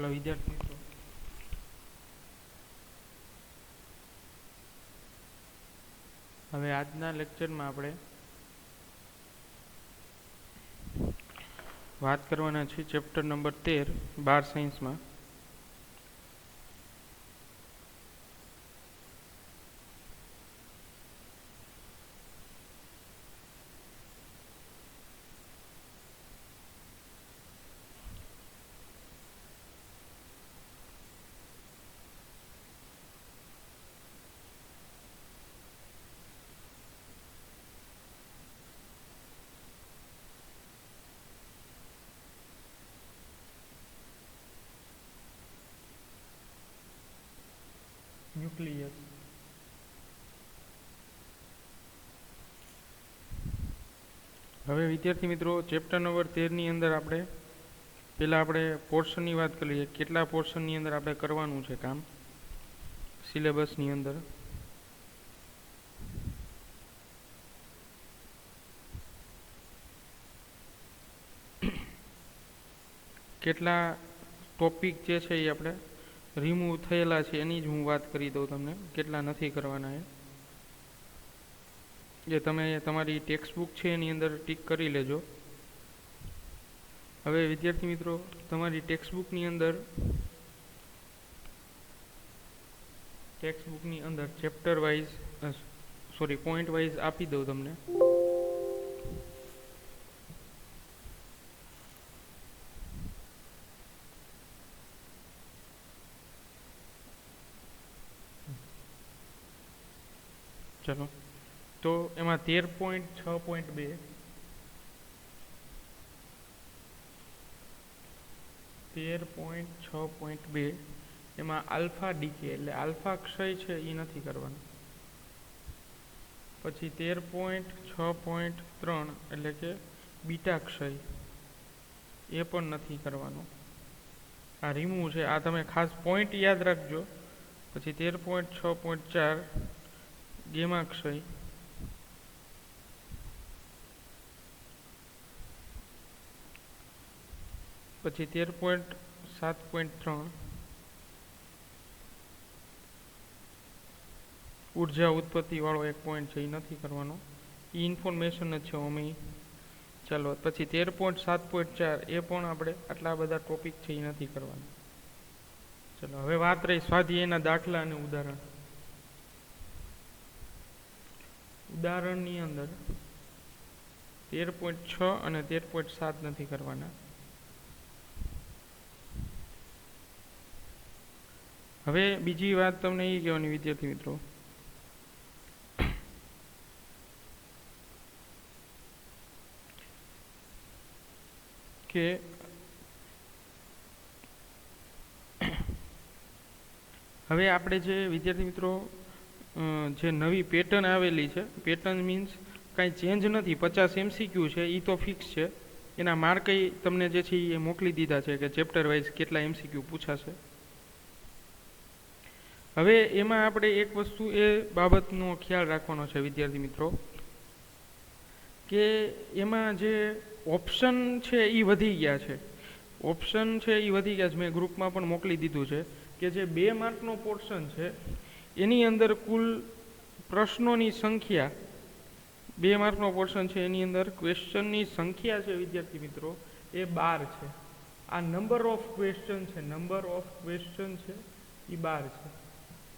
चलो विद्यार्थी मित्रों, હવે આજના લેક્ચરમાં આપણે વાત કરવાના છે ચેપ્ટર નંબર 13 બાર સાયન્સમાં. ન્યુક્લિયસ. હવે વિદ્યાર્થી મિત્રો, ચેપ્ટર નંબર 13ની અંદર આપણે પોર્શનની વાત કરી લઈએ. કેટલા પોર્શનની અંદર આપણે કરવાનું છે કામ સિલેબસની અંદર. કેટલા ટોપિક જે છે એ આપણે રિમૂવ થયેલા છે એની જ હું વાત કરી દઉં તમને, કેટલા નથી કરવાના એ. જે તમે તમારી ટેક્સ્ટબુક છે એની અંદર ટીક કરી લેજો. હવે વિદ્યાર્થી મિત્રો, તમારી ટેક્સ્ટબુકની અંદર ચેપ્ટર વાઇઝ પોઈન્ટ વાઇઝ આપી દઉં તમને. ચલો, તો એમાં 13.6.2 13.6.2 એમાં આલ્ફા ડીકે એટલે આલ્ફા ક્ષય છે એ નથી કરવાનું. પછી 13.6.3 એટલે કે બીટા ક્ષય એ પણ નથી કરવાનો. આ રિમૂવ છે, આ તમે ખાસ પોઈન્ટ યાદ રાખજો. પછી 13.6.4 ગેમા ક્ષય. પછી 13.7.3 ઉર્જા ઉત્પત્તિ વાળો એક પોઈન્ટ છે એ નથી કરવાનો. એ ઇન્ફોર્મેશન જ છે અમે. ચાલો, પછી 13.7.4 એ પણ આપણે આટલા બધા ટોપિક છે એ નથી કરવાના. ચલો, હવે વાત રહી સ્વાધ્યાયના દાખલા અને ઉદાહરણ. ઉદાહરણની અંદર 13.6 અને 13.7 નથી કરવાના. હવે બીજી વાત તમને એ કહેવાની વિદ્યાર્થી મિત્રો કે હવે આપણે જે વિદ્યાર્થી મિત્રો જે નવી પેટર્ન આવેલી છે, પેટર્ન મીન્સ કાંઈ ચેન્જ નથી, 50 MCQ છે એ તો ફિક્સ છે. એના માર્ક તમને જે છે એ મોકલી દીધા છે કે ચેપ્ટર વાઇઝ કેટલા MCQ પૂછાશે. હવે એમાં આપણે એક વસ્તુ એ બાબતનો ખ્યાલ રાખવાનો છે વિદ્યાર્થી મિત્રો કે એમાં જે ઓપ્શન છે એ વધી ગયા છે. ઓપ્શન છે એ વધી ગયા છે, મેં ગ્રુપમાં પણ મોકલી દીધું છે કે જે 2 માર્કનો પોર્શન છે એની અંદર કુલ પ્રશ્નોની સંખ્યા, 2 માર્કનો પોર્શન છે એની અંદર ક્વેશ્ચનની સંખ્યા છે વિદ્યાર્થી મિત્રો એ 12 છે. આ નંબર ઓફ ક્વેશ્ચન છે, એ 12 છે.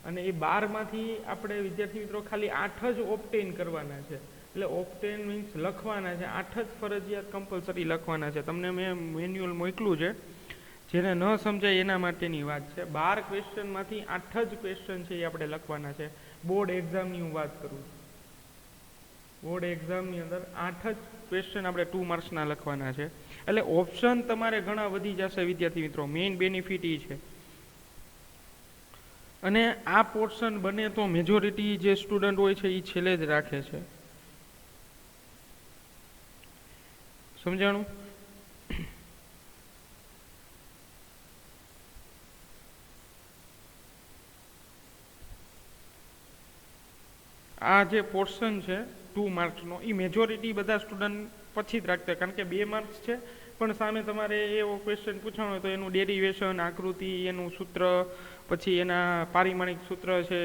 અને એ 12માંથી આપણે વિદ્યાર્થી મિત્રો ખાલી 8 જ ઓબ્ટેન કરવાના છે. એટલે ઓબ્ટેન મીન્સ લખવાના છે, 8 જ ફરજિયાત કમ્પલસરી લખવાના છે. તમને મેં મેન્યુઅલ મોકલું છે, જેને ન સમજાય એના માટેની વાત છે. 12 ક્વેશ્ચનમાંથી 8 જ ક્વેશ્ચન છે એ આપણે લખવાના છે. બોર્ડ એક્ઝામની હું વાત કરું છું. બોર્ડ એક્ઝામની અંદર 8 જ ક્વેશ્ચન આપણે 2 માર્ક્સના લખવાના છે. એટલે ઓપ્શન તમારે ઘણા વધી જશે વિદ્યાર્થી મિત્રો. મેઇન બેનિફિટ એ છે. અને આ પોર્શન બને તો મેજોરિટી જે સ્ટુડન્ટ હોય છે એ છેલ્લે જ રાખે છે. સમજાણું? આ જે પોર્શન છે 2 માર્ક્સનો એ મેજોરિટી બધા સ્ટુડન્ટ પછી જ રાખતા, કારણ કે 2 માર્ક્સ છે પણ સામે તમારે એવો ક્વેશ્ચન પૂછવાનો હોય તો એનું ડેરિવેશન, આકૃતિ, એનું સૂત્ર, પછી એના પારિમાણિક સૂત્ર છે,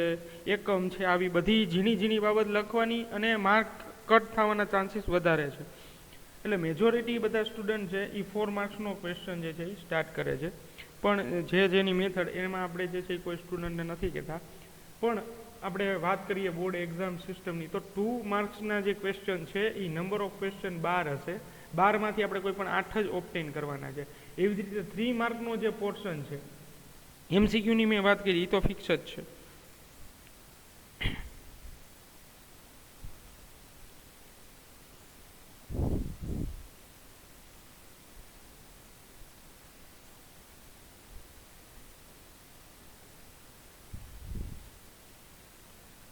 એકમ છે, આવી બધી ઝીણી બાબત લખવાની અને માર્ક કટ થવાના ચાન્સીસ વધારે છે. એટલે મેજોરિટી બધા સ્ટુડન્ટ છે એ 4 માર્ક્સનો ક્વેશ્ચન જે છે એ સ્ટાર્ટ કરે છે. પણ જેની મેથડ એમાં આપણે જે છે કોઈ સ્ટુડન્ટને નથી કહેતા. પણ આપણે વાત કરીએ બોર્ડ એક્ઝામ સિસ્ટમની તો 2 માર્ક્સના જે ક્વેશ્ચન છે એ નંબર ઓફ ક્વેશ્ચન 12 હશે. 12માંથી આપણે કોઈ પણ 8 જ ઓબ્ટેન કરવાના છે. એવી જ રીતે 3 માર્કનો જે પોર્શન છે MCQની મેં વાત કરી એ તો ફિક્સ જ છે.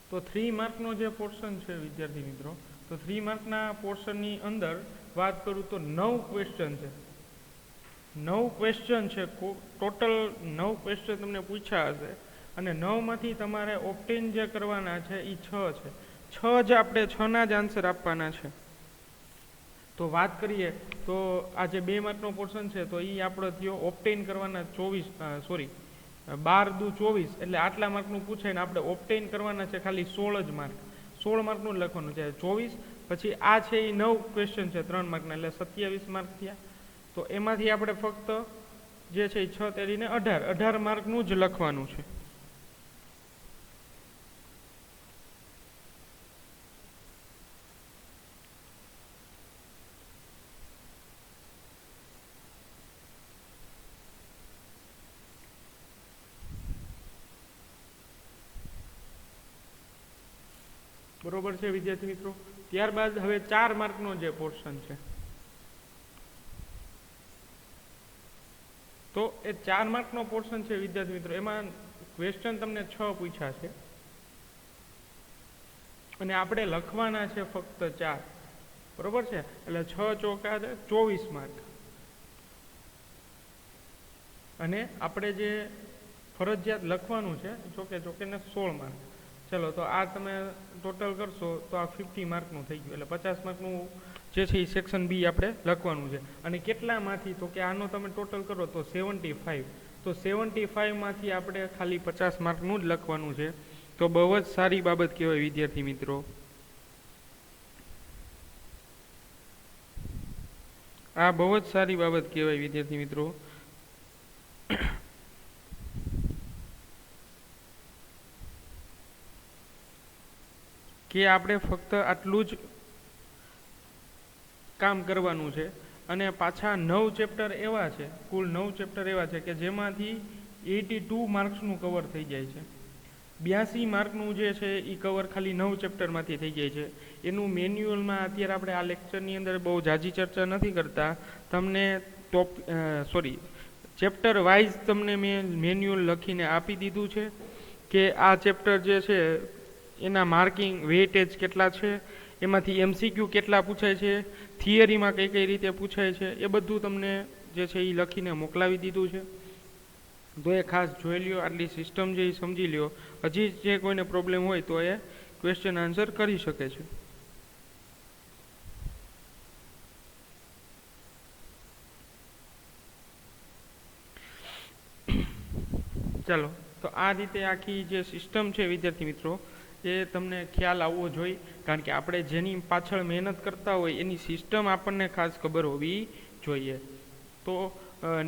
તો 3 માર્કનો જે પોર્શન છે વિદ્યાર્થી મિત્રો, તો 3 માર્કના પોર્શનની અંદર વાત કરું તો 9 ક્વેશ્ચન છે. 9 ક્વેશ્ચન છે, ટોટલ 9 ક્વેશ્ચન તમને પૂછ્યા હશે અને 9માંથી તમારે ઓબ્ટેન જે કરવાના છે એ 6 છે. 6 જ આપણે 6ના જ આન્સર આપવાના છે. તો વાત કરીએ તો આ જે 2 માર્કનો પોર્શન છે તો એ આપણો થયો ઓબ્ટેન કરવાના 12 દુ 24 એટલે આટલા માર્કનું પૂછે ને આપણે ઓબ્ટેન કરવાના છે ખાલી 16 જ માર્ક. 16 માર્કનું જ લખવાનું છે. 24 પછી આ છે એ 9 ક્વેશ્ચન છે 3 માર્કના એટલે 27 માર્ક થયા. તો એમાંથી આપણે ફક્ત જે છે એ 6 તેરીને 18 માર્કનું જ લખવાનું છે. બરોબર છે વિદ્યાર્થી મિત્રો. ત્યારબાદ હવે 4 માર્કનો જે પોર્શન છે તો એ 4 માર્કનો પોર્શન છે વિદ્યાર્થી મિત્રો, એમાં ક્વેશ્ચન તમને 6 પૂછ્યા છે અને આપણે લખવાના છે ફક્ત 4. બરોબર છે, એટલે 6 ચોકા 24 માર્ક. અને આપણે જે ફરજિયાત લખવાનું છે ચોકે ને 16 માર્ક. ચલો તો આ તમે ટોટલ કરશો તો આ 50 માર્કનું થઈ ગયું, એટલે 50 માર્કનું જે છે એ સેક્શન બી આપણે લખવાનું છે. અને કેટલામાંથી તો કે આનો તમે ટોટલ કરો તો 75. તો 75માંથી આપણે ખાલી 50 માર્કનું જ લખવાનું છે. તો બહુ જ સારી બાબત કહેવાય વિદ્યાર્થી મિત્રો. આ બહુ જ સારી બાબત કહેવાય વિદ્યાર્થી મિત્રો. કે આપણે ફક્ત આટલું જ કામ કરવાનું છે. અને પાછા 9 ચેપ્ટર એવા છે, કુલ 9 ચેપ્ટર એવા છે કે જેમાંથી 82 માર્ક્સનું કવર થઈ જાય છે. 82 માર્કનું જે છે એ કવર ખાલી 9 ચેપ્ટરમાંથી થઈ જાય છે. એનું મેન્યુઅલમાં અત્યારે આપણે આ લેક્ચરની અંદર બહુ ઝાઝી ચર્ચા નથી કરતા. તમને ચેપ્ટર વાઇઝ તમને મેં મેન્યુઅલ લખીને આપી દીધું છે કે આ ચેપ્ટર જે છે એના માર્કિંગ વેઇટેજ કેટલા છે, એમાંથી MCQ કેટલા પૂછાય છે, થિયરીમાં કઈ રીતે પૂછાય છે, એ બધું તમને જે છે એ લખીને મોકલાવી દીધું છે. તો એ ખાસ જોઈ લ્યો, આટલી સિસ્ટમ જે સમજી લ્યો. હજી જે કોઈને પ્રોબ્લેમ હોય તો એ ક્વેશ્ચન આન્સર કરી શકે છે. ચાલો, તો આ રીતે આખી જે સિસ્ટમ છે વિદ્યાર્થી મિત્રો એ તમને ખ્યાલ આવવો જોઈએ. કારણ કે આપણે જેની પાછળ મહેનત કરતા હોય એની સિસ્ટમ આપણને ખાસ ખબર હોવી જોઈએ. તો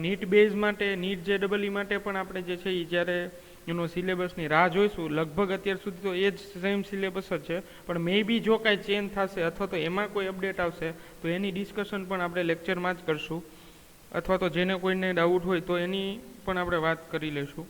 નીટ બેઝ માટે, નીટ JEE માટે પણ આપણે જે છે એ જ્યારે એનો સિલેબસની રાહ જોઈશું, લગભગ અત્યાર સુધી તો એ જ સેમ સિલેબસ જ છે. પણ મે બી જો કાંઈ ચેન્જ થશે અથવા તો એમાં કોઈ અપડેટ આવશે તો એની ડિસ્કશન પણ આપણે લેક્ચરમાં જ કરશું. અથવા તો જેને કોઈને ડાઉટ હોય તો એની પણ આપણે વાત કરી લઈશું.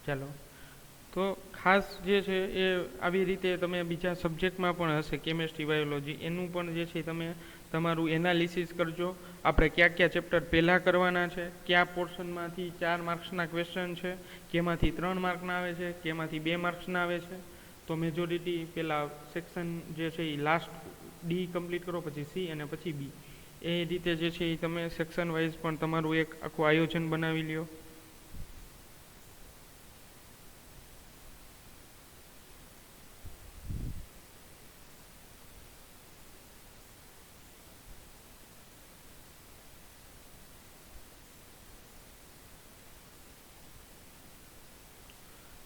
ચાલો, તો ખાસ જે છે એ આવી રીતે તમે બીજા સબ્જેક્ટમાં પણ હશે, કેમેસ્ટ્રી, બાયોલોજી, એનું પણ જે છે તમે તમારું એનાલિસિસ કરજો. આપણે કયા ચેપ્ટર પહેલાં કરવાના છે, કયા પોર્શનમાંથી 4 માર્ક્સના ક્વેશ્ચન છે, કેમાંથી 3 માર્કના આવે છે, કેમાંથી 2 માર્ક્સના આવે છે. તો મેજોરિટી પહેલાં સેક્શન જે છે એ લાસ્ટ ડી કમ્પ્લીટ કરો, પછી સી અને પછી બી. એ રીતે જે છે એ તમે સેક્શન વાઇઝ પણ તમારું એક આખું આયોજન બનાવી લ્યો.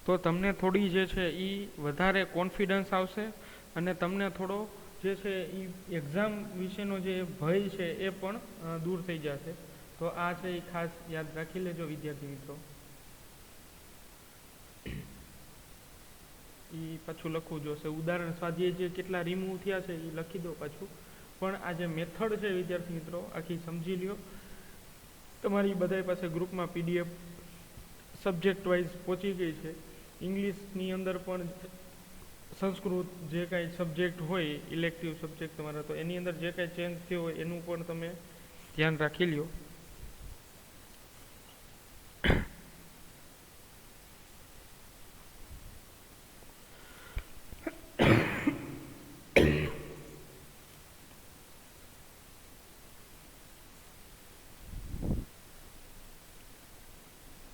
તો તમને થોડી જે છે એ વધારે કોન્ફિડન્સ આવશે અને તમને થોડો જે છે એ એક્ઝામ વિશેનો જે ભય છે એ પણ દૂર થઈ જશે. તો આ છે એ ખાસ યાદ રાખી લેજો વિદ્યાર્થી મિત્રો. એ પાછું લખવું જોશે. ઉદાહરણ સ્વાધ્યાય જે કેટલા રિમૂવ થયા છે એ લખી દો પાછું. પણ આ જે મેથડ છે વિદ્યાર્થી મિત્રો આખી સમજી લ્યો. તમારી બધા પાસે ગ્રુપમાં PDF સબ્જેક્ટ વાઇઝ પહોંચી ગઈ છે. ઇંગ્લિશની અંદર પણ સંસ્કૃત જે કાંઈ સબ્જેક્ટ હોય ઇલેક્ટિવ સબ્જેક્ટ તમારા, તો એની અંદર જે કાંઈ ચેન્જ થયો હોય એનું પણ તમે ધ્યાન રાખી લ્યો.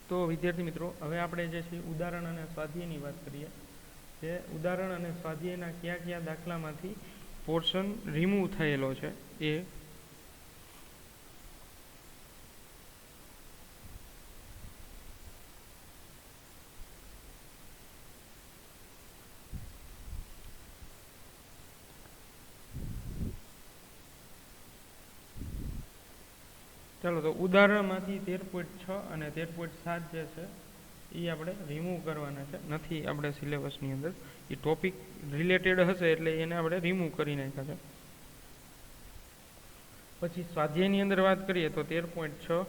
તો વિદ્યાર્થી મિત્રો હવે આપણે જે છે ઉદાહરણ અને સ્વાધ્યાયની વાત કરીએ. જે ઉદાહરણ અને સ્વાધ્યાયના કયા કયા દાખલામાંથી પોર્શન રિમૂવ થયેલો છે એ ચાલો. તો ઉદાહરણમાંથી 13.6 અને 13.7 જે છે એ આપણે રિમૂવ કરવાના છે. નથી આપણે સિલેબસની અંદર, એ ટોપિક રિલેટેડ હશે એટલે એને આપણે રિમૂવ કરી નાખ્યા છે. પછી સ્વાધ્યાયની અંદર વાત કરીએ તો 13.6,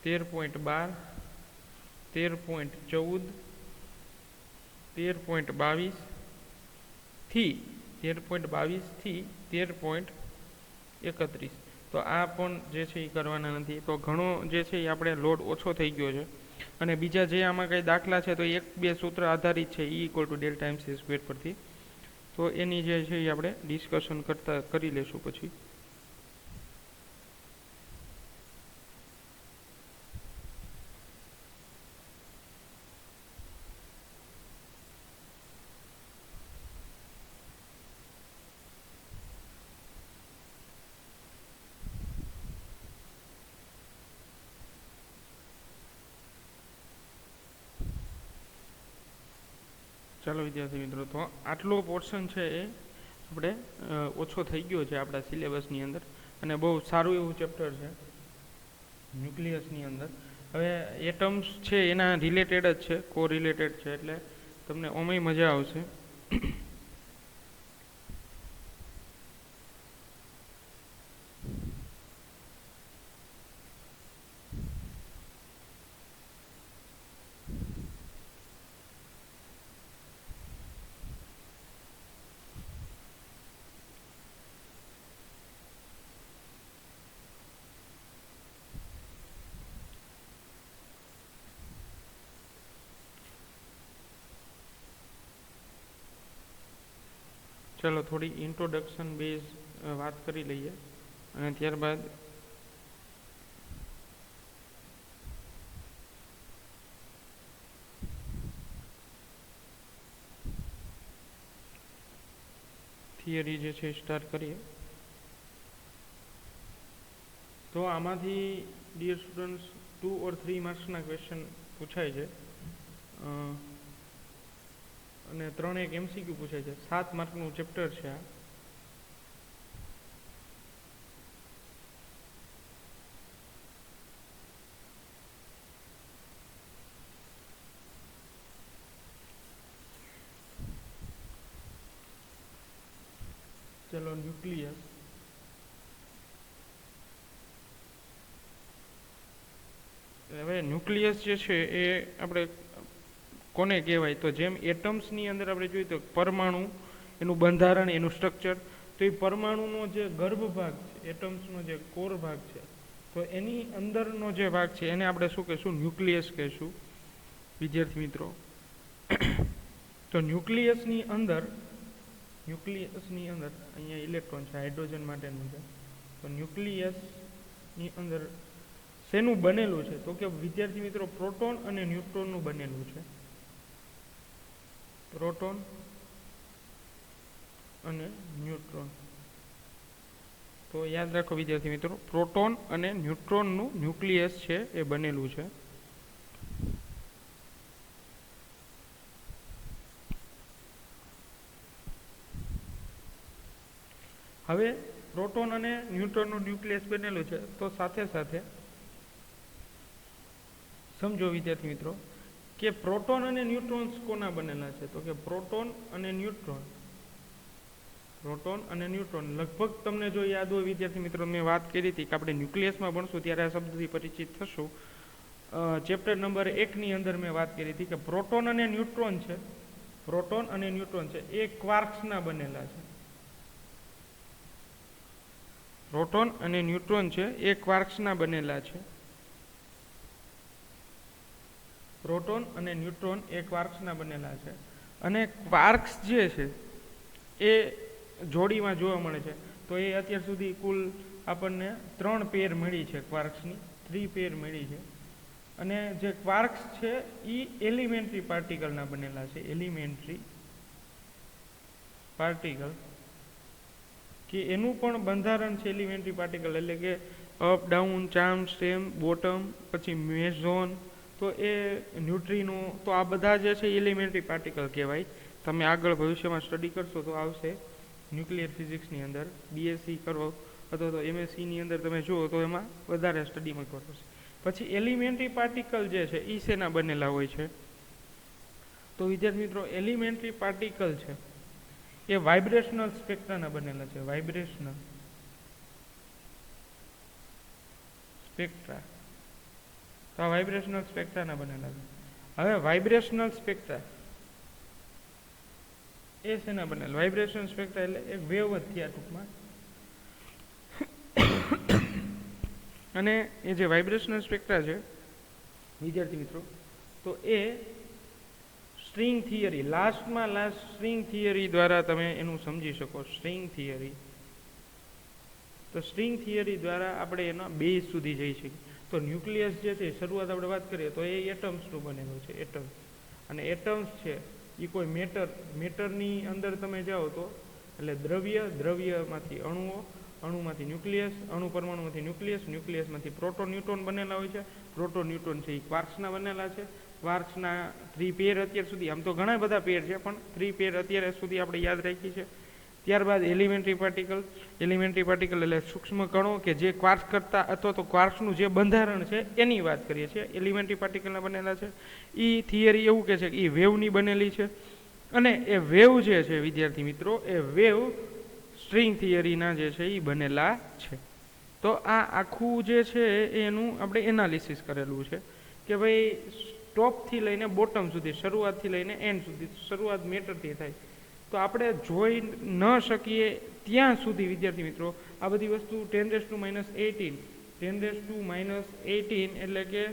13.12, 13.14, 13.22 થી 13.31 તો આ પણ જે છે એ કરવાના નથી. તો ઘણો જે છે એ આપણે લોડ ઓછો થઈ ગયો છે. અને બીજા જે આમાં કંઈ દાખલા છે તો 1-2 સૂત્ર આધારિત છે, E = ડેલ્ટા MC સ્ક્વેર પરથી. તો એની જે છે એ આપણે ડિસ્કશન કરી લેશું પછી. ચાલો વિદ્યાર્થી મિત્રો, તો આટલો પોર્શન છે એ આપણે ઓછો થઈ ગયો છે આપણા સિલેબસની અંદર અને બહુ સારું એવું ચેપ્ટર છે ન્યુક્લિયસની અંદર. હવે એટમ્સ છે એના રિલેટેડ જ છે, કોરિલેટેડ છે, એટલે તમને ઓમેય મજા આવશે. ચાલો થોડી ઇન્ટ્રોડક્શન બેઝ વાત કરી લઈએ અને ત્યારબાદ થિયરી જે છે સ્ટાર્ટ કરીએ. તો આમાંથી ડિયર સ્ટુડન્ટ્સ 2 or 3 માર્ક્સના ક્વેશ્ચન પૂછાય છે અને 3 એક MCQ પૂછાય છે. 7 માર્કનું ચેપ્ટર છે આ. ચલો ન્યુક્લિયસ. હવે ન્યુક્લિયસ જે છે એ આપણે કોને કહેવાય, તો જેમ એટમ્સની અંદર આપણે જોઈએ તો પરમાણુ, એનું બંધારણ, એનું સ્ટ્રક્ચર, તો એ પરમાણુનો જે ગર્ભ ભાગ છે, એટમ્સનો જે કોર ભાગ છે, તો એની અંદરનો જે ભાગ છે એને આપણે શું કહીશું? ન્યુક્લિયસ કહીશું વિદ્યાર્થી મિત્રો. તો તો ન્યુક્લિયસની અંદર અહીંયા ઇલેક્ટ્રોન છે, હાઇડ્રોજન માટેનું છે. તો ન્યુક્લિયસની અંદર શેનું બનેલું છે? તો કે વિદ્યાર્થી મિત્રો પ્રોટોન અને ન્યુટ્રોનનું બનેલું છે. પ્રોટોન અને ન્યુટ્રોન. તો યાદ રાખો વિદ્યાર્થી મિત્રો, પ્રોટોન અને ન્યુટ્રોનનું ન્યુક્લિયસ છે એ બનેલું છે. હવે પ્રોટોન અને ન્યુટ્રોનનું ન્યુક્લિયસ બનેલું છે, તો સાથે સાથે સમજો વિદ્યાર્થી મિત્રો કે પ્રોટોન અને ન્યુટ્રોન્સ કોના બનેલા છે? તો કે પ્રોટોન અને ન્યુટ્રોન લગભગ તમને જો યાદ હોય વિદ્યાર્થી મિત્રો, મેં વાત કરી હતી કે આપણે ન્યુક્લિયસમાં ભણશું ત્યારે આ શબ્દથી પરિચિત થશું. ચેપ્ટર નંબર 1 ની અંદર મેં વાત કરી હતી કે પ્રોટોન અને ન્યુટ્રોન છે એ ક્વાર્ક્સના બનેલા છે. પ્રોટોન અને ન્યુટ્રોન છે એ ક્વાર્ક્સના બનેલા છે. પ્રોટોન અને ન્યુટ્રોન એ ક્વાર્ક્સના બનેલા છે. અને ક્વાર્ક્સ જે છે એ જોડીમાં જોવા મળે છે. તો એ અત્યાર સુધી કુલ આપણને 3 પેર મળી છે, ક્વાર્ક્સની 3 પેર મળી છે. અને જે ક્વાર્ક્સ છે એ એલિમેન્ટરી પાર્ટિકલના બનેલા છે. એલિમેન્ટરી પાર્ટિકલ કે એનું પણ બંધારણ છે એલિમેન્ટરી પાર્ટિકલ, એટલે કે up, down, charm, stem, bottom, પછી મેઝોન, તો એ ન્યુટ્રીનો, તો આ બધા જે છે એલિમેન્ટરી પાર્ટિકલ કહેવાય. તમે આગળ ભવિષ્યમાં સ્ટડી કરશો તો આવશે ન્યુક્લિયર ફિઝિક્સની અંદર, બીએસસી કરો અથવા તો એમએસસીની અંદર તમે જુઓ તો એમાં વધારે સ્ટડીમાં કરો. પછી એલિમેન્ટરી પાર્ટિકલ જે છે એ શેના બનેલા હોય છે? તો વિદ્યાર્થી મિત્રો એલિમેન્ટરી પાર્ટિકલ છે એ વાઇબ્રેશનલ સ્પેક્ટ્રાના બનેલા છે. વાઇબ્રેશનલ સ્પેક્ટ્રા. તો આ વાઇબ્રેશનલ સ્પેક્ટ્રાના બનેલા છે. હવે વાઇબ્રેશનલ સ્પેક્ટ્રા એ શેના બનેલા? વાઇબ્રેશનલ સ્પેક્ટ્રા એટલે એક વેવ જ થયા ટૂંકમાં. અને એ જે વાઇબ્રેશનલ સ્પેક્ટ્રા છે વિદ્યાર્થી મિત્રો, તો એ string theory, last string theory દ્વારા તમે એનું સમજી શકો. String theory. તો સ્ટ્રિંગ થિયરી દ્વારા આપણે એના બેઝ સુધી જઈ શકીએ. તો ન્યુક્લિયસ જે છે શરૂઆત આપણે વાત કરીએ તો એ એટમ્સનું બનેલું છે. એટમ્સ. અને એટમ્સ છે એ કોઈ મેટરની અંદર તમે જાઓ તો એટલે દ્રવ્યમાંથી અણુઓ, અણુમાંથી ન્યુક્લિયસ, અણુ પરમાણુમાંથી ન્યુક્લિયસમાંથી પ્રોટોન ન્યુટ્રોન બનેલા હોય છે. પ્રોટોન ન્યુટ્રોન છે એ ક્વાર્ક્સના બનેલા છે. ક્વાર્ક્સના 3 પેર અત્યાર સુધી, આમ તો ઘણા બધા પેર છે પણ 3 પેર અત્યારે સુધી આપણે યાદ રાખી છે. ત્યારબાદ એલિમેન્ટરી પાર્ટિકલ એટલે સૂક્ષ્મ કણો કે જે ક્વાર્ક્સ કરતા અથવા તો ક્વાર્ક્સનું જે બંધારણ છે એની વાત કરીએ છીએ. એલિમેન્ટરી પાર્ટિકલના બનેલા છે. એ થિયરી એવું કહે છે કે એ વેવની બનેલી છે. અને એ વેવ જે છે વિદ્યાર્થી મિત્રો, એ વેવ સ્ટ્રિંગ થિયરીના જે છે એ બનેલા છે. તો આ આખું જે છે એનું આપણે એનાલિસિસ કરેલું છે કે ભાઈ ટોપથી લઈને બોટમ સુધી, શરૂઆતથી લઈને એન્ડ સુધી. શરૂઆત મેટરથી થાય તો આપણે જોઈ ન શકીએ ત્યાં સુધી વિદ્યાર્થી મિત્રો આ બધી વસ્તુ 10⁻18 એટલે કે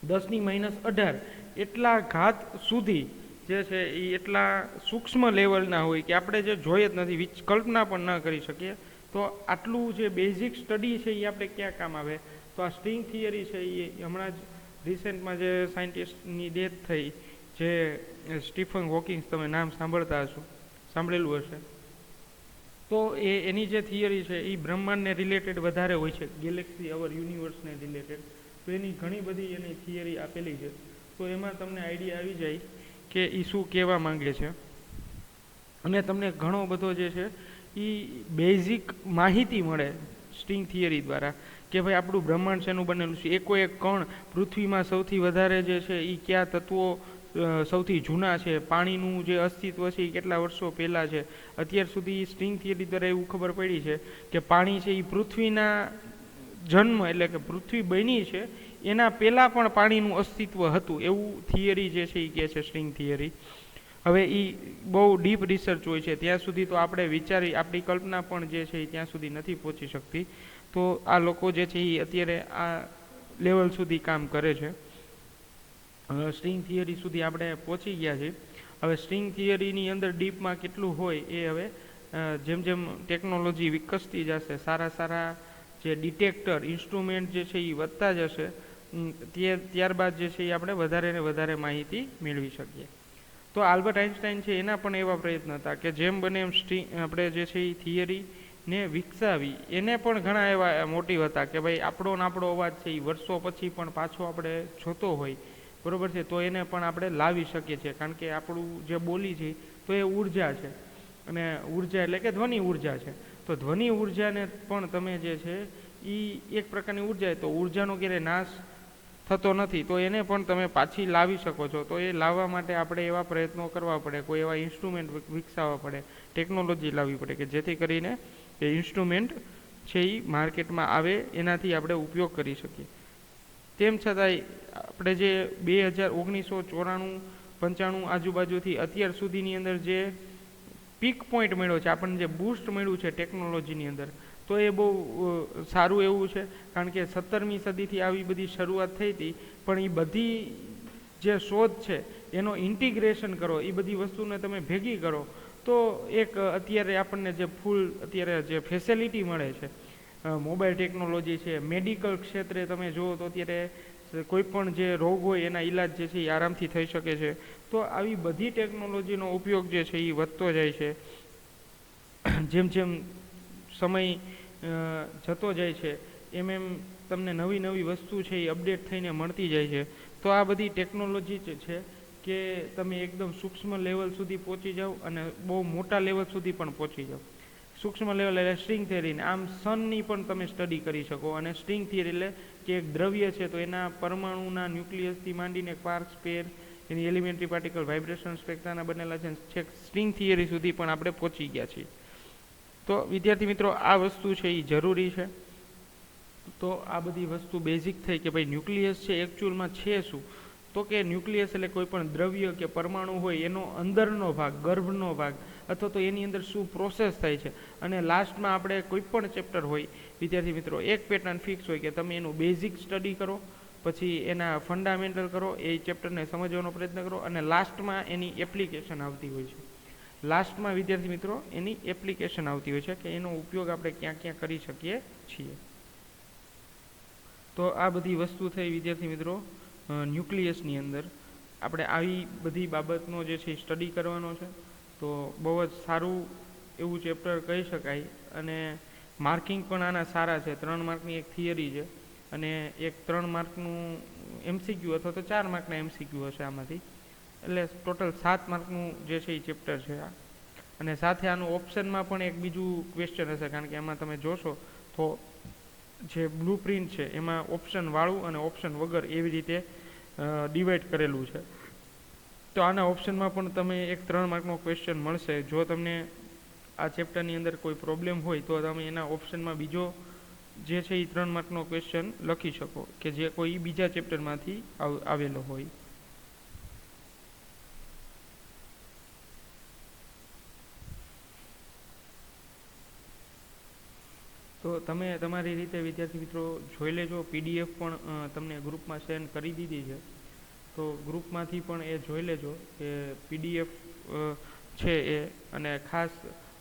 10⁻18 એટલા ઘાત સુધી જે છે એ એટલા સૂક્ષ્મ લેવલના હોય કે આપણે જે જોઈએ જ નથી, કલ્પના પણ ન કરી શકીએ. તો આટલું જે બેઝિક સ્ટડી છે એ આપણે ક્યાં કામ આવે? તો આ સ્ટ્રિંગ થિયરી છે એ હમણાં જ રિસેન્ટમાં જે સાયન્ટિસ્ટની ડેથ થઈ, જે સ્ટીફન હોકિંગ્સ, તમે નામ સાંભળેલું હશે. તો એની જે થિયરી છે એ બ્રહ્માંડને રિલેટેડ વધારે હોય છે, ગેલેક્સી અવર યુનિવર્સને રિલેટેડ. તો એની ઘણી બધી એની થિયરી આપેલી છે. તો એમાં તમને આઈડિયા આવી જાય કે એ શું કહેવા માંગે છે. અને તમને ઘણો બધો જે છે એ બેઝિક માહિતી મળે સ્ટ્રિંગ થિયરી દ્વારા કે ભાઈ આપણું બ્રહ્માંડ શેનું બનેલું છે. એક કણ પૃથ્વીમાં સૌથી વધારે જે છે એ કયા તત્વો સૌથી જૂના છે, પાણીનું જે અસ્તિત્વ છે એ કેટલા વર્ષો પહેલાં છે. અત્યાર સુધી સ્ટ્રિંગ થિયરી દ્વારા એવું ખબર પડી છે કે પાણી છે એ પૃથ્વીના જન્મ એટલે કે પૃથ્વી બની છે એના પહેલાં પણ પાણીનું અસ્તિત્વ હતું, એવું થિયરી જે છે એ કહે છે સ્ટ્રિંગ થિયરી. હવે એ બહુ ડીપ રિસર્ચ હોય છે, ત્યાં સુધી તો આપણે આપણી કલ્પના પણ જે છે એ ત્યાં સુધી નથી પહોંચી શકતી. તો આ લોકો જે છે એ અત્યારે આ લેવલ સુધી કામ કરે છે. સ્ટ્રિંગ થિયરી સુધી આપણે પહોંચી ગયા છીએ. હવે સ્ટ્રિંગ થિયરીની અંદર ડીપમાં કેટલું હોય એ હવે જેમ જેમ ટેકનોલોજી વિકસતી જશે, સારા સારા જે ડિટેક્ટર ઇન્સ્ટ્રુમેન્ટ જે છે એ વધતા જશે, ત્યારબાદ જે છે એ આપણે વધારે ને વધારે માહિતી મેળવી શકીએ. તો આલ્બર્ટ આઇન્સ્ટાઈન છે એના પણ એવા પ્રયત્ન હતા કે જેમ બને એમ આપણે જે છે એ થિયરીને વિકસાવી, એને પણ ઘણા એવા મોટિવ હતા કે ભાઈ આપણો અવાજ છે એ વર્ષો પછી પણ પાછો આપણે જોતો હોય, બરોબર છે, તો એને પણ આપણે લાવી શકીએ છીએ, કારણ કે આપણું જે બોલી છે તો એ ઉર્જા છે, અને ઉર્જા એટલે કે ધ્વનિ ઉર્જા છે. તો ધ્વનિ ઉર્જાને પણ તમે જે છે એ એક પ્રકારની ઉર્જા, તો ઉર્જાનો ક્યારેય નાશ થતો નથી, તો એને પણ તમે પાછી લાવી શકો છો. તો એ લાવવા માટે આપણે એવા પ્રયત્નો કરવા પડે, કોઈ એવા ઇન્સ્ટ્રુમેન્ટ વિકસાવવા પડે, ટેકનોલોજી લાવવી પડે કે જેથી કરીને એ ઇન્સ્ટ્રુમેન્ટ છે એ માર્કેટમાં આવે, એનાથી આપણે ઉપયોગ કરી શકીએ. તેમ છતાંય આપણે જે 1994-95 આજુબાજુથી અત્યાર સુધીની અંદર જે પીક પોઈન્ટ મળ્યો છે, આપણને જે બૂસ્ટ મળ્યું છે ટેકનોલોજીની અંદર, તો એ બહુ સારું એવું છે. કારણ કે 17મી સદીથી આવી બધી શરૂઆત થઈ હતી, પણ એ બધી જે શોધ છે એનો ઇન્ટિગ્રેશન કરો, એ બધી વસ્તુને તમે ભેગી કરો, તો એક અત્યારે આપણને જે અત્યારે જે ફેસિલિટી મળે છે, મોબાઈલ ટેકનોલોજી છે, મેડિકલ ક્ષેત્રે તમે જુઓ તો અત્યારે કોઈ પણ જે રોગ હોય એના ઈલાજ જે છે એ આરામથી થઈ શકે છે. તો આવી બધી ટેકનોલોજીનો ઉપયોગ જે છે એ વધતો જાય છે, જેમ જેમ સમય જતો જાય છે એમ એમ તમને નવી નવી વસ્તુ છે એ અપડેટ થઈને મળતી જાય છે. તો આ બધી ટેકનોલોજી છે કે તમે એકદમ સૂક્ષ્મ લેવલ સુધી પહોંચી જાઓ અને બહુ મોટા લેવલ સુધી પણ પહોંચી જાઓ. સૂક્ષ્મ લેવલ એટલે સ્ટ્રિંગ થિયરીને આમ સનની પણ તમે સ્ટડી કરી શકો, અને સ્ટ્રિંગ થિયરી એટલે કે એક દ્રવ્ય છે તો એના પરમાણુના ન્યુક્લિયસથી માંડીને ક્વાર્ક સ્પેર, એની એલિમેન્ટરી પાર્ટિકલ, વાઇબ્રેશન સ્પેક્ટ્રાના બનેલા છે, છેક સ્ટ્રિંગ થિયરી સુધી પણ આપણે પહોંચી ગયા છીએ. તો વિદ્યાર્થી મિત્રો, આ વસ્તુ છે એ જરૂરી છે. તો આ બધી વસ્તુ બેઝિક થઈ કે ભાઈ ન્યુક્લિયસ છે એકચ્યુઅલમાં છે શું, તો કે ન્યુક્લિયસ એટલે કોઈ પણ દ્રવ્ય કે પરમાણુ હોય એનો અંદરનો ભાગ, ગર્ભનો ભાગ, અથવા તો એની અંદર શું પ્રોસેસ થાય છે. અને લાસ્ટમાં આપણે કોઈ પણ ચેપ્ટર હોય વિદ્યાર્થી મિત્રો, એક પેટર્ન ફિક્સ હોય કે તમે એનું બેઝિક સ્ટડી કરો, પછી એના ફંડામેન્ટલ કરો, એ ચેપ્ટરને સમજવાનો પ્રયત્ન કરો, અને લાસ્ટમાં એની એપ્લિકેશન આવતી હોય છે. લાસ્ટમાં વિદ્યાર્થી મિત્રો એની એપ્લિકેશન આવતી હોય છે કે એનો ઉપયોગ આપણે ક્યાં ક્યાં કરી શકીએ છીએ. તો આ બધી વસ્તુ થઈ વિદ્યાર્થી મિત્રો ન્યુક્લિયસની અંદર. આપણે આવી બધી બાબતનો જે છે સ્ટડી કરવાનો છે. તો બહુ જ સારું એવું ચેપ્ટર કહી શકાય, અને માર્કિંગ પણ આના સારા છે. 3 માર્કની એક થિયરી છે, અને એક 3 માર્કનું MCQ અથવા તો 4 માર્કના MCQ હશે આમાંથી, એટલે ટોટલ 7 માર્કનું જે છે એ ચેપ્ટર છે આ. અને સાથે આનું ઓપ્શનમાં પણ એક બીજું ક્વેશ્ચન હશે, કારણ કે એમાં તમે જોશો તો જે બ્લુ પ્રિન્ટ છે એમાં ઓપ્શન વાળું અને ઓપ્શન વગર એવી રીતે ડિવાઈડ કરેલું છે. તો આના ઓપ્શનમાં પણ તમે એક 3 માર્કનો ક્વેશ્ચન મળશે. જો તમને આ ચેપ્ટરની અંદર કોઈ પ્રોબ્લેમ હોય તો તમે એના ઓપ્શનમાં બીજો જે છે એ 3 માર્કનો ક્વેશ્ચન લખી શકો કે જે કોઈ બીજા ચેપ્ટરમાંથી આવેલો હોય. તો તમે તમારી રીતે વિદ્યાર્થી મિત્રો જોઈ લેજો. PDF પણ તમને ગ્રુપમાં સેન્ડ કરી દીધી છે, તો ગ્રુપમાંથી પણ એ જોઈ લેજો કે PDF છે એ. અને ખાસ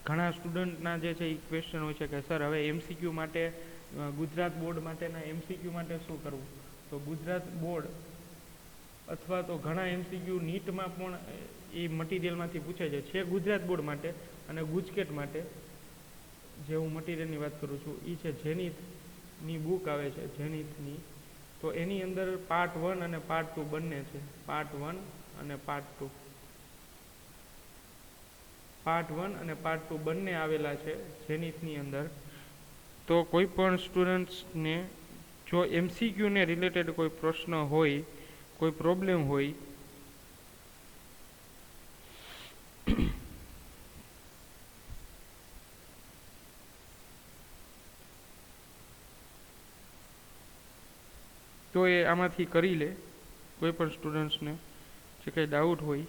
ઘણા સ્ટુડન્ટના જે છે એ ક્વેશ્ચન હોય છે કે સર હવે MCQ માટે ગુજરાત બોર્ડ માટેના MCQ માટે શું કરવું. તો ગુજરાત બોર્ડ અથવા તો ઘણા MCQ નીટમાં પણ એ મટીરિયલમાંથી પૂછાય છે ગુજરાત બોર્ડ માટે અને ગુજકેટ માટે. જે હું મટીરિયલની વાત કરું છું એ છે જેનિથની બુક આવે છે, જેનિથની. તો એની અંદર પાર્ટ 1 અને પાર્ટ 2 બંને છે. પાર્ટ 1 અને પાર્ટ 2, પાર્ટ 1 અને પાર્ટ 2 બંને આવેલા છે જેનિથની અંદર. તો કોઈ પણ સ્ટુડન્ટ્સને જો MCQને રિલેટેડ કોઈ પ્રશ્ન હોય, કોઈ પ્રોબ્લેમ હોય, તો એ આમાંથી કરી લે. કોઈ પણ સ્ટુડન્ટ્સને જે કંઈ ડાઉટ હોય.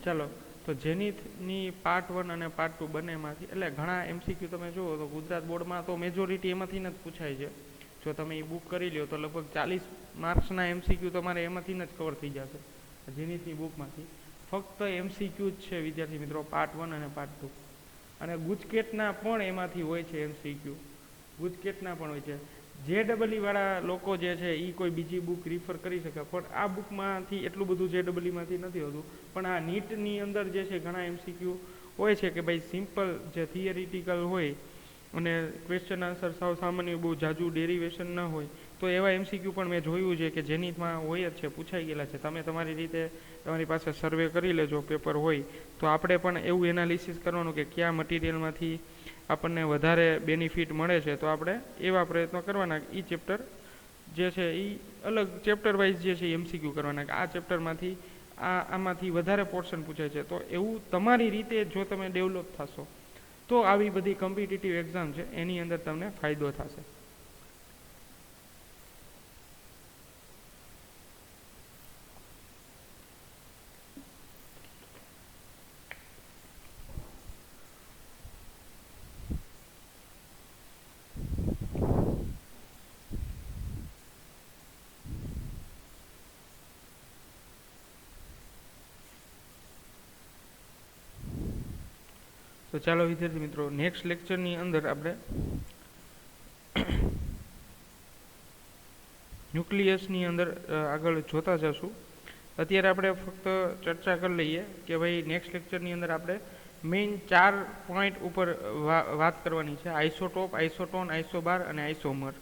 ચાલો, તો જેનિથની પાર્ટ 1 અને પાર્ટ 2 બંનેમાંથી એટલે ઘણા MCQ તમે જુઓ તો ગુજરાત બોર્ડમાં તો મેજોરિટી એમાંથી જ પૂછાય છે. જો તમે એ બુક કરી લ્યો તો લગભગ 40 માર્ક્સના MCQ તમારે એમાંથી જ કવર થઈ જશે જેનિથની બુકમાંથી. ફક્ત MCQ જ છે વિદ્યાર્થી મિત્રો પાર્ટ 1 અને પાર્ટ 2. અને ગુજકેટના પણ એમાંથી હોય છે MCQ, ગુજકેટના પણ હોય છે. JEE વાળા લોકો જે છે એ કોઈ બીજી બુક રિફર કરી શકે, પણ આ બુકમાંથી એટલું બધું JEE માંથી નથી હોતું. પણ આ નીટની અંદર જે છે ઘણા MCQ હોય છે કે ભાઈ સિમ્પલ જે થિયરિટિકલ હોય અને ક્વેશ્ચન આન્સર સાવ સામાન્ય, બહુ જાજુ ડેરિવેશન ન હોય, તો એવા MCQ પણ મેં જોયું છે કે જેનિથમાં હોય જ છે, પૂછાઈ ગયેલા છે. તમે તમારી રીતે તમારી પાસે સર્વે કરી લેજો પેપર હોય તો. આપણે પણ એવું એનાલિસિસ કરવાનું કે કયા મટીરિયલમાંથી આપણને વધારે બેનિફિટ મળે છે, તો આપણે એવા પ્રયત્નો કરવાના. એ ચેપ્ટર જે છે એ અલગ ચેપ્ટર વાઇઝ જે છે MCQ કરવાના કે આ ચેપ્ટરમાંથી આમાંથી વધારે પોર્શન પૂછાય છે. તો એવું તમારી રીતે જો તમે ડેવલપ થશો તો આવી બધી કોમ્પિટિટિવ એક્ઝામ છે એની અંદર તમને ફાયદો થશે. તો ચાલો વિદ્યાર્થી મિત્રો, નેક્સ્ટ લેક્ચરની અંદર આપણે ન્યુક્લિયસની અંદર આગળ જોતા જશું. અત્યારે આપણે ફક્ત ચર્ચા કરી લઈએ કે ભાઈ નેક્સ્ટ લેક્ચરની અંદર આપણે મેઇન 4 પોઈન્ટ ઉપર વાત કરવાની છે: આઇસોટોપ, આઇસોટોન, આઇસોબાર અને આઇસોમર.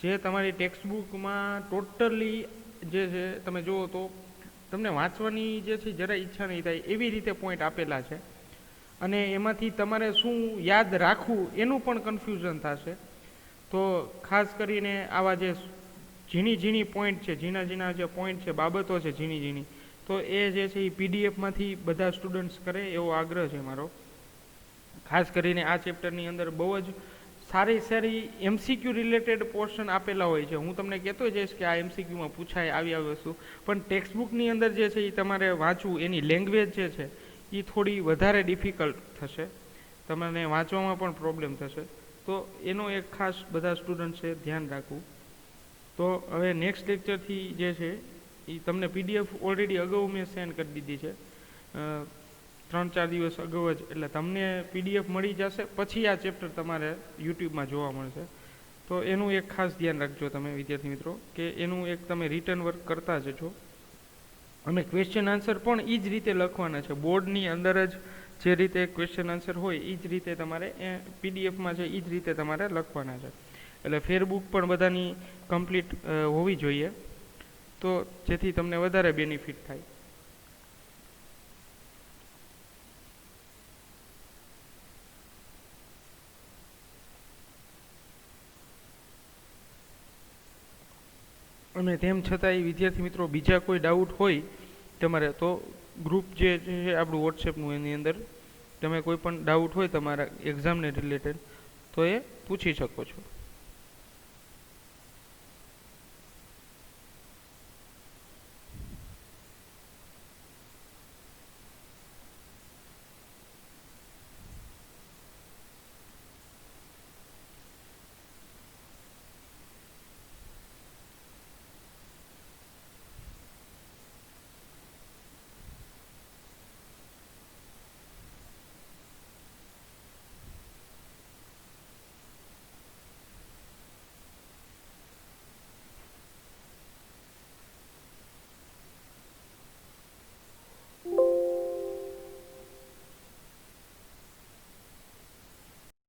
જે તમારી ટેક્સ્ટ બુકમાં ટોટલી જે છે તમે જુઓ તો તમને વાંચવાની જે છે જરા ઈચ્છા નહીં થાય એવી રીતે પોઈન્ટ આપેલા છે. અને એમાંથી તમારે શું યાદ રાખવું એનું પણ કન્ફ્યુઝન થશે. તો ખાસ કરીને આવા જે ઝીણી પોઈન્ટ છે, ઝીણા જે પોઈન્ટ છે, બાબતો છે ઝીણી, તો એ જે છે એ PDFમાંથી બધા સ્ટુડન્ટ્સ કરે એવો આગ્રહ છે મારો. ખાસ કરીને આ ચેપ્ટરની અંદર બહુ જ સારી MCQ રિલેટેડ પોર્શન આપેલા હોય છે. હું તમને કહેતો જઈશ કે આ MCQમાં પૂછાય આવી વસ્તુ, પણ ટેક્સ્ટ બુકની અંદર જે છે એ તમારે વાંચવું, એની લેંગ્વેજ જે છે એ થોડી વધારે ડિફિકલ્ટ થશે, તમને વાંચવામાં પણ પ્રોબ્લેમ થશે. તો એનો એક ખાસ બધા સ્ટુડન્ટ્સે ધ્યાન રાખવું. તો હવે નેક્સ્ટ લેક્ચરથી જે છે એ તમને PDF ઓલરેડી અગાઉ મેં સેન્ડ કરી દીધી છે 3-4 દિવસ અગાઉ જ, એટલે તમને PDF મળી જશે. પછી આ ચેપ્ટર તમારે યુટ્યુબમાં જોવા મળશે. તો એનું એક ખાસ ધ્યાન રાખજો તમે વિદ્યાર્થી મિત્રો, કે એનું એક તમે રિટર્ન વર્ક કરતા જજો. અને ક્વેશ્ચન આન્સર પણ એ જ રીતે લખવાના છે. બોર્ડની અંદર જ જે રીતે ક્વેશ્ચન આન્સર હોય એ જ રીતે તમારે PDFમાં છે એ જ રીતે તમારે લખવાના છે. એટલે ફેરબુક પણ બધાની કમ્પ્લીટ હોવી જોઈએ, તો જેથી તમને વધારે બેનિફિટ થાય. અને તેમ છતાંય વિદ્યાર્થી મિત્રો બીજા કોઈ ડાઉટ હોય તમારે, તો ગ્રુપ જે છે આપણું વોટ્સએપનું, એની અંદર તમે કોઈ પણ ડાઉટ હોય તમારા એક્ઝામને રિલેટેડ તો એ પૂછી શકો છો.